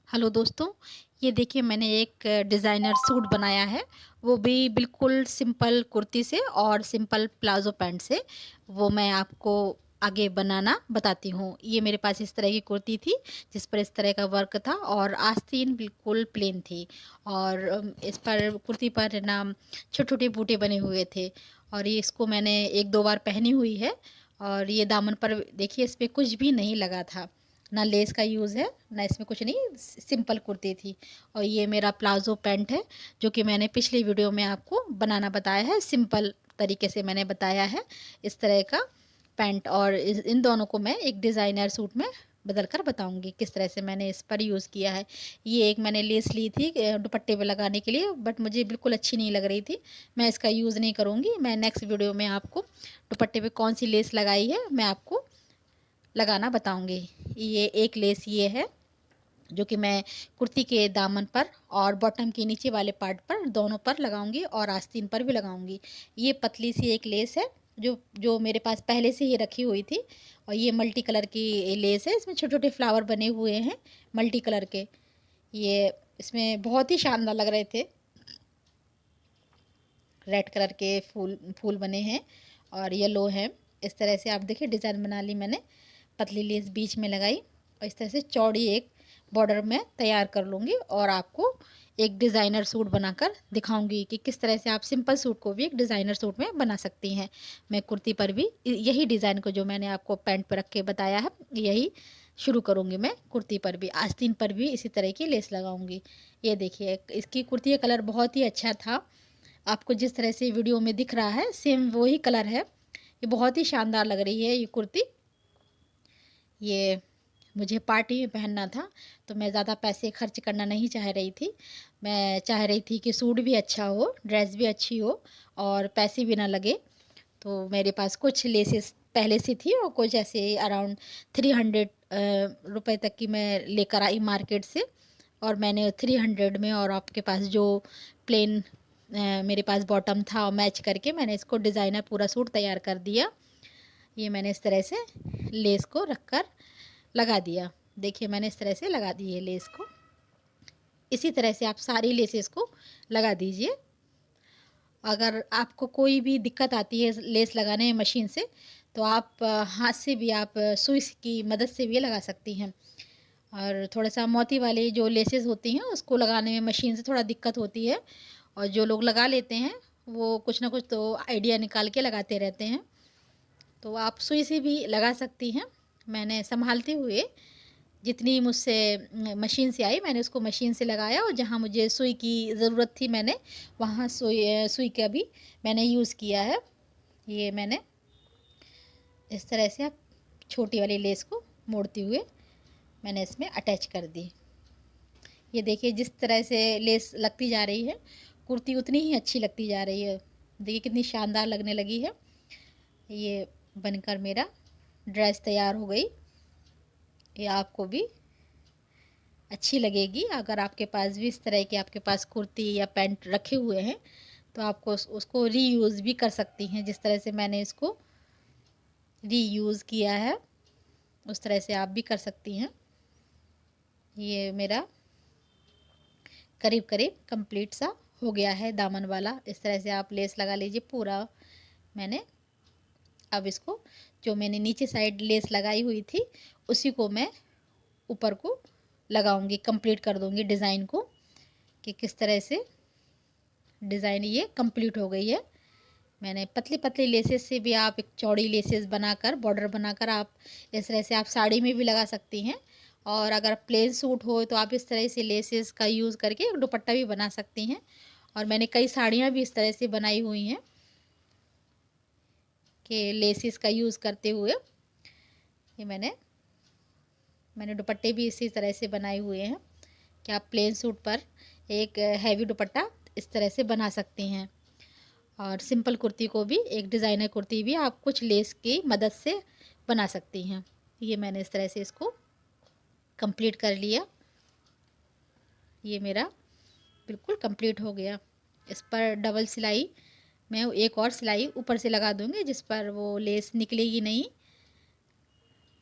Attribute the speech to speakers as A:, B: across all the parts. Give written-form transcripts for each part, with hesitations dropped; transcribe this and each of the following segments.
A: Hello दोस्तों, ये देखिए मैंने एक डिज़ाइनर सूट बनाया है, वो भी बिल्कुल सिंपल कुर्ती से और सिंपल प्लाज़ो पैंट से। वो मैं आपको आगे बनाना बताती हूँ। ये मेरे पास इस तरह की कुर्ती थी, जिस पर इस तरह का वर्क था और आस्तीन बिल्कुल प्लेन थी और इस पर कुर्ती पर ना छोटे-छोटे बूटे बने हुए थे और ये इसको मैंने 1-2 बार पहनी हुई है और ये दामन पर देखिए इस पे कुछ भी नहीं लगा था। ना लेस का यूज़ है, ना इसमें कुछ नहीं, सिंपल कुर्ती थी। और ये मेरा प्लाज़ो पैंट है, जो कि मैंने पिछली वीडियो में आपको बनाना बताया है, सिंपल तरीके से मैंने बताया है, इस तरह का पैंट। और इन दोनों को मैं एक डिज़ाइनर सूट में बदल कर बताऊँगी, किस तरह से मैंने इस पर यूज़ किया है। ये एक मैंने लेस ली थी दुपट्टे पे लगाने के लिए, बट मुझे बिल्कुल अच्छी नहीं लग रही थी। मैं इसका यूज़ नहीं करूँगी। मैं नेक्स्ट वीडियो में आपको दुपट्टे पे कौन-सी लेस लगाई है, मैं आपको लगाना बताऊँगी। ये एक लेस ये है, जो कि मैं कुर्ती के दामन पर और बॉटम के नीचे वाले पार्ट पर दोनों पर लगाऊंगी और आस्तीन पर भी लगाऊंगी। ये पतली सी एक लेस है, जो जो मेरे पास पहले से ही रखी हुई थी। और ये मल्टी कलर की लेस है, इसमें छोटे छोटे फ्लावर बने हुए हैं मल्टी कलर के। ये इसमें बहुत ही शानदार लग रहे थे। रेड कलर के फूल फूल बने हैं और येलो है। इस तरह से आप देखिए डिज़ाइन बना ली मैंने, पतली लेस बीच में लगाई और इस तरह से चौड़ी एक बॉर्डर में तैयार कर लूँगी और आपको एक डिज़ाइनर सूट बनाकर दिखाऊंगी कि किस तरह से आप सिंपल सूट को भी एक डिज़ाइनर सूट में बना सकती हैं। मैं कुर्ती पर भी यही डिज़ाइन को जो मैंने आपको पैंट पर रख के बताया है, यही शुरू करूँगी मैं कुर्ती पर भी। आस्तीन पर भी इसी तरह की लेस लगाऊंगी। ये देखिए इसकी कुर्ती का कलर बहुत ही अच्छा था। आपको जिस तरह से वीडियो में दिख रहा है सेम वही कलर है। ये बहुत ही शानदार लग रही है ये कुर्ती। ये मुझे पार्टी में पहनना था, तो मैं ज़्यादा पैसे खर्च करना नहीं चाह रही थी। मैं चाह रही थी कि सूट भी अच्छा हो, ड्रेस भी अच्छी हो और पैसे भी ना लगे। तो मेरे पास कुछ लेसेस पहले से थी और कुछ ऐसे अराउंड 300 रुपए तक की मैं लेकर आई मार्केट से। और मैंने 300 में और आपके पास जो प्लेन मेरे पास बॉटम था और मैच करके मैंने इसको डिज़ाइनर पूरा सूट तैयार कर दिया। ये मैंने इस तरह से लेस को रखकर लगा दिया। देखिए मैंने इस तरह से लगा दी है लेस को। इसी तरह से आप सारी लेसेस को लगा दीजिए। अगर आपको कोई भी दिक्कत आती है लेस लगाने में मशीन से, तो आप हाथ से भी आप सुई की मदद से भी लगा सकती हैं। और थोड़ा सा मोती वाली जो लेसेस होती हैं उसको लगाने में मशीन से थोड़ा दिक्कत होती है। और जो लोग लगा लेते हैं वो कुछ ना कुछ तो आइडिया निकाल के लगाते रहते हैं। तो आप सुई से भी लगा सकती हैं। मैंने संभालते हुए जितनी मुझसे मशीन से आई मैंने उसको मशीन से लगाया और जहाँ मुझे सुई की ज़रूरत थी मैंने वहाँ सुई का भी मैंने यूज़ किया है। ये मैंने इस तरह से आप छोटी वाली लेस को मोड़ते हुए मैंने इसमें अटैच कर दी। ये देखिए जिस तरह से लेस लगती जा रही है, कुर्ती उतनी ही अच्छी लगती जा रही है। देखिए कितनी शानदार लगने लगी है। ये बनकर मेरा ड्रेस तैयार हो गई। ये आपको भी अच्छी लगेगी। अगर आपके पास भी इस तरह के आपके पास कुर्ती या पैंट रखे हुए हैं, तो आपको उसको रीयूज़ भी कर सकती हैं। जिस तरह से मैंने इसको रीयूज़ किया है, उस तरह से आप भी कर सकती हैं। ये मेरा करीब करीब कंप्लीट सा हो गया है दामन वाला। इस तरह से आप लेस लगा लीजिए पूरा। मैंने अब इसको जो मैंने नीचे साइड लेस लगाई हुई थी उसी को मैं ऊपर को लगाऊंगी, कंप्लीट कर दूंगी डिज़ाइन को कि किस तरह से डिज़ाइन ये कंप्लीट हो गई है। मैंने पतली पतली लेसेस से भी आप एक चौड़ी लेसेस बनाकर बॉर्डर बनाकर आप इस तरह से आप साड़ी में भी लगा सकती हैं। और अगर प्लेन सूट हो तो आप इस तरह से लेसेस का यूज़ करके एक दुपट्टा भी बना सकती हैं। और मैंने कई साड़ियाँ भी इस तरह से बनाई हुई हैं कि लेसेस का यूज़ करते हुए। ये मैंने दुपट्टे भी इसी तरह से बनाए हुए हैं कि आप प्लेन सूट पर एक हैवी दुपट्टा इस तरह से बना सकती हैं। और सिंपल कुर्ती को भी एक डिज़ाइनर कुर्ती भी आप कुछ लेस की मदद से बना सकती हैं। ये मैंने इस तरह से इसको कंप्लीट कर लिया। ये मेरा बिल्कुल कंप्लीट हो गया। इस पर डबल सिलाई मैं एक और सिलाई ऊपर से लगा दूंगी जिस पर वो लेस निकलेगी नहीं।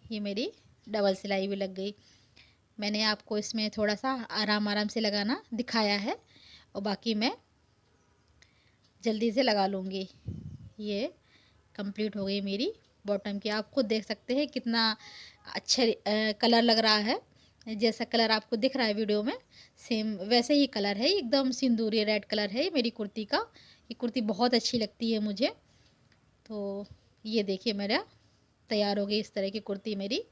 A: ये मेरी डबल सिलाई भी लग गई। मैंने आपको इसमें थोड़ा सा आराम आराम से लगाना दिखाया है और बाकी मैं जल्दी से लगा लूँगी। ये कंप्लीट हो गई मेरी बॉटम की। आप खुद देख सकते हैं कितना अच्छा कलर लग रहा है। जैसा कलर आपको दिख रहा है वीडियो में सेम वैसे ही कलर है, एकदम सिंदूरी रेड कलर है मेरी कुर्ती का। ये कुर्ती बहुत अच्छी लगती है मुझे। तो ये देखिए मेरा तैयार हो गई इस तरह की कुर्ती मेरी,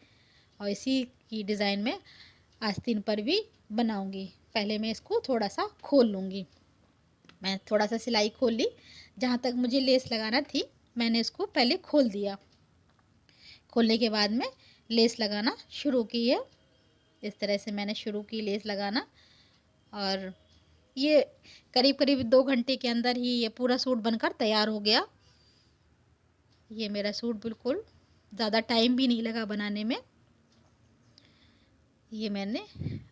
A: और इसी की डिज़ाइन में आस्तीन पर भी बनाऊंगी। पहले मैं इसको थोड़ा सा खोल लूँगी। मैं थोड़ा सा सिलाई खोल ली, जहाँ तक मुझे लेस लगाना थी मैंने इसको पहले खोल दिया। खोलने के बाद में लेस लगाना शुरू की है। इस तरह से मैंने शुरू की लेस लगाना, और ये करीब करीब 2 घंटे के अंदर ही ये पूरा सूट बनकर तैयार हो गया। ये मेरा सूट बिल्कुल ज़्यादा टाइम भी नहीं लगा बनाने में। ये मैंने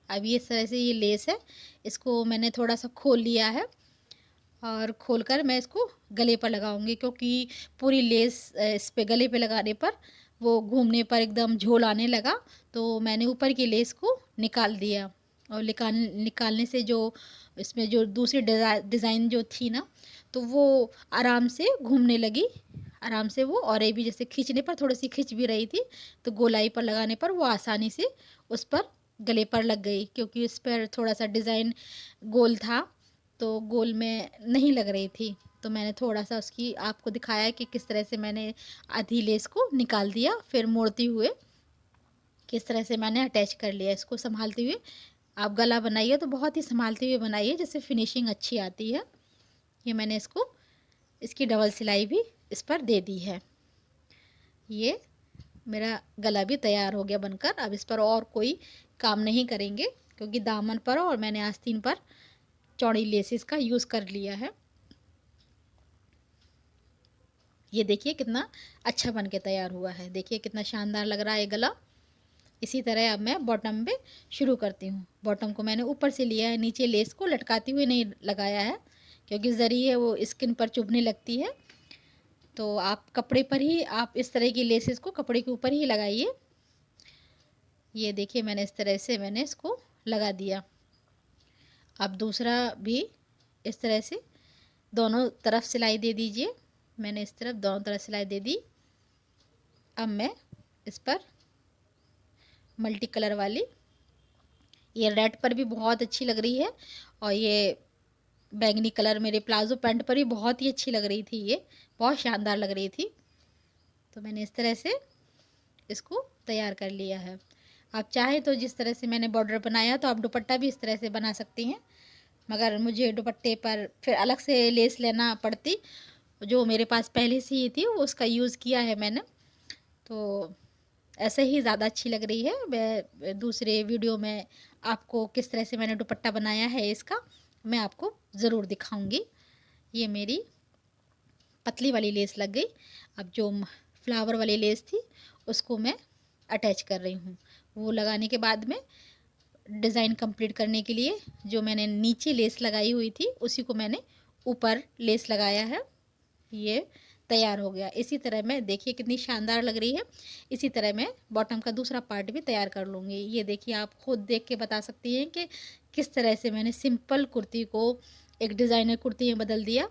A: अब इस तरह से ये लेस है, इसको मैंने थोड़ा सा खोल लिया है और खोलकर मैं इसको गले पर लगाऊंगी, क्योंकि पूरी लेस इस पे गले पे लगाने पर वो घूमने पर एकदम झोल आने लगा। तो मैंने ऊपर की लेस को निकाल दिया, और निकालने से जो इसमें जो दूसरी डिज़ाइन जो थी ना, तो वो आराम से घूमने लगी, आराम से वो, और ये भी जैसे खींचने पर थोड़ी सी खिंच भी रही थी, तो गोलाई पर लगाने पर वो आसानी से उस पर गले पर लग गई, क्योंकि उस पर थोड़ा सा डिज़ाइन गोल था तो गोल में नहीं लग रही थी। तो मैंने थोड़ा सा उसकी आपको दिखाया कि किस तरह से मैंने आधी लेस को निकाल दिया, फिर मोड़ती हुए किस तरह से मैंने अटैच कर लिया इसको संभालते हुए। आप गला बनाइए तो बहुत ही संभालते हुए बनाइए, जिससे फिनिशिंग अच्छी आती है। ये मैंने इसको इसकी डबल सिलाई भी इस पर दे दी है। ये मेरा गला भी तैयार हो गया बनकर। अब इस पर और कोई काम नहीं करेंगे, क्योंकि दामन पर और मैंने आस्तीन पर चौड़ी लेसिस का यूज़ कर लिया है। ये देखिए कितना अच्छा बन के तैयार हुआ है, देखिए कितना शानदार लग रहा है गला। इसी तरह अब मैं बॉटम पे शुरू करती हूँ। बॉटम को मैंने ऊपर से लिया है, नीचे लेस को लटकाती हुई नहीं लगाया है, क्योंकि ज़री है वो स्किन पर चुभने लगती है। तो आप कपड़े पर ही आप इस तरह की लेसेस को कपड़े के ऊपर ही लगाइए। ये देखिए मैंने इस तरह से मैंने इसको लगा दिया। आप दूसरा भी इस तरह से दोनों तरफ सिलाई दे दीजिए। मैंने इस तरफ दोनों तरफ सिलाई दे दी। अब मैं इस पर मल्टी कलर वाली, ये रेड पर भी बहुत अच्छी लग रही है, और ये बैंगनी कलर मेरे प्लाजो पैंट पर भी बहुत ही अच्छी लग रही थी, ये बहुत शानदार लग रही थी। तो मैंने इस तरह से इसको तैयार कर लिया है। आप चाहें तो जिस तरह से मैंने बॉर्डर बनाया तो आप दुपट्टा भी इस तरह से बना सकती हैं, मगर मुझे दुपट्टे पर फिर अलग से लेस लेना पड़ती, जो मेरे पास पहले से ही थी वो उसका यूज़ किया है मैंने। तो ऐसे ही ज़्यादा अच्छी लग रही है। मैं दूसरे वीडियो में आपको किस तरह से मैंने दुपट्टा बनाया है इसका मैं आपको ज़रूर दिखाऊंगी। ये मेरी पतली वाली लेस लग गई। अब जो फ्लावर वाली लेस थी उसको मैं अटैच कर रही हूँ। वो लगाने के बाद में डिज़ाइन कंप्लीट करने के लिए जो मैंने नीचे लेस लगाई हुई थी उसी को मैंने ऊपर लेस लगाया है। ये तैयार हो गया। इसी तरह मैं देखिए कितनी शानदार लग रही है। इसी तरह मैं बॉटम का दूसरा पार्ट भी तैयार कर लूँगी। ये देखिए आप खुद देख के बता सकती हैं कि किस तरह से मैंने सिंपल कुर्ती को एक डिज़ाइनर कुर्ती में बदल दिया।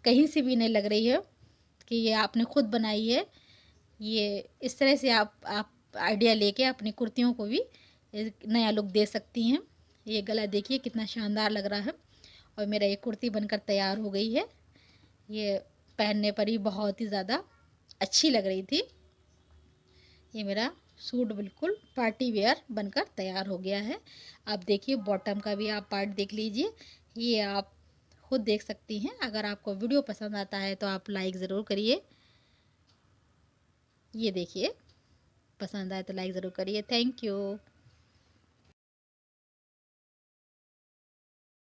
A: कहीं से भी नहीं लग रही है कि ये आपने खुद बनाई है। ये इस तरह से आप आइडिया लेके अपनी कुर्तियों को भी एक नया लुक दे सकती हैं। ये गला देखिए कितना शानदार लग रहा है, और मेरा ये कुर्ती बनकर तैयार हो गई है। ये पहनने पर ही बहुत ही ज़्यादा अच्छी लग रही थी। ये मेरा सूट बिल्कुल पार्टी वेयर बनकर तैयार हो गया है। आप देखिए बॉटम का भी आप पार्ट देख लीजिए, ये आप खुद देख सकती हैं। अगर आपको वीडियो पसंद आता है तो आप लाइक ज़रूर करिए। ये देखिए पसंद आए तो लाइक ज़रूर करिए। Thank you.